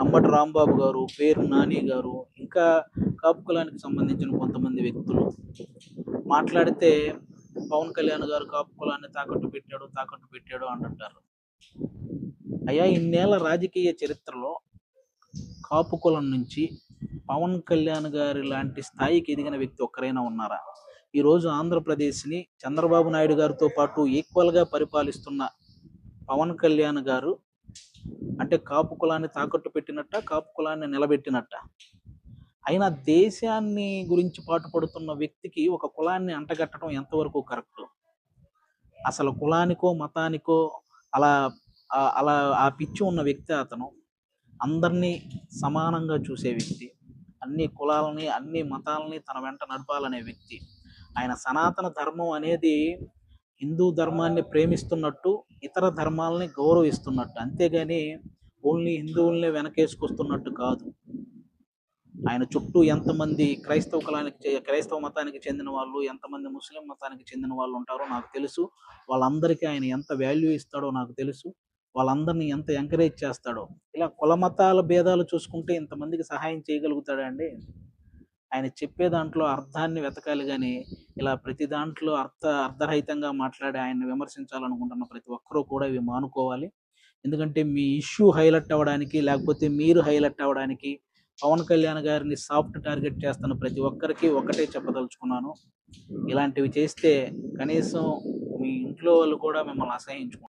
అంబటి రాంబాబు గారు, పేరు నాని గారు, ఇంకా కాపు కులానికి సంబంధించిన కొంతమంది వ్యక్తులు మాట్లాడితే పవన్ కళ్యాణ్ గారు కాపు కులాన్ని తాకట్టు పెట్టాడు అంటుంటారు. అయ్యా, ఇన్నేళ్ల రాజకీయ చరిత్రలో కాపు కులం నుంచి పవన్ కళ్యాణ్ గారి లాంటి స్థాయికి ఎదిగిన వ్యక్తి ఒక్కరైనా ఉన్నారా? ఈరోజు ఆంధ్రప్రదేశ్ని చంద్రబాబు నాయుడు గారితో పాటు ఈక్వల్గా పరిపాలిస్తున్న పవన్ కళ్యాణ్ గారు అంటే కాపు కులాన్ని తాకట్టు పెట్టినట్ట, కాపు కులాన్ని నిలబెట్టినట్ట? అయినా దేశాన్ని గురించి పాటుపడుతున్న వ్యక్తికి ఒక కులాన్ని అంటగట్టడం ఎంతవరకు కరెక్ట్? అసలు కులానికో మతానికో అలా అలా ఆ పిచ్చి ఉన్న వ్యక్తి అతను. అందరినీ సమానంగా చూసే వ్యక్తి, అన్ని కులాలని అన్ని మతాలని తన వెంట నడపాలనే వ్యక్తి. ఆయన సనాతన ధర్మం అనేది హిందూ ధర్మాన్ని ప్రేమిస్తున్నట్టు, ఇతర ధర్మాలని గౌరవిస్తున్నట్టు, అంతేగాని ఓన్లీ హిందువుల్ని వెనకేసుకొస్తున్నట్టు కాదు. ఆయన చుట్టూ ఎంతమంది క్రైస్తవ మతానికి చెందిన వాళ్ళు, ఎంతమంది ముస్లిం మతానికి చెందిన వాళ్ళు ఉంటారో నాకు తెలుసు. వాళ్ళందరికీ ఆయన ఎంత వాల్యూ ఇస్తాడో నాకు తెలుసు. వాళ్ళందరినీ ఎంత ఎంకరేజ్ చేస్తాడో. ఇలా కుల మతాల భేదాలు చూసుకుంటే ఇంతమందికి సహాయం చేయగలుగుతాడా అండి? ఆయన చెప్పే దాంట్లో అర్థాన్ని వెతకాలి కానీ ఇలా ప్రతి దాంట్లో అర్ధరహితంగా మాట్లాడి ఆయన్ని విమర్శించాలనుకుంటున్న ప్రతి ఒక్కరూ కూడా ఇవి మానుకోవాలి. ఎందుకంటే మీ ఇష్యూ హైలైట్ అవ్వడానికి, లేకపోతే మీరు హైలైట్ అవ్వడానికి పవన్ కళ్యాణ్ గారిని సాఫ్ట్ టార్గెట్ చేస్తున్న ప్రతి ఒక్కరికి ఒకటే చెప్పదలుచుకున్నాను: ఇలాంటివి చేస్తే కనీసం మీ ఇంట్లో వాళ్ళు కూడా మిమ్మల్ని అసహించుకుంటారు.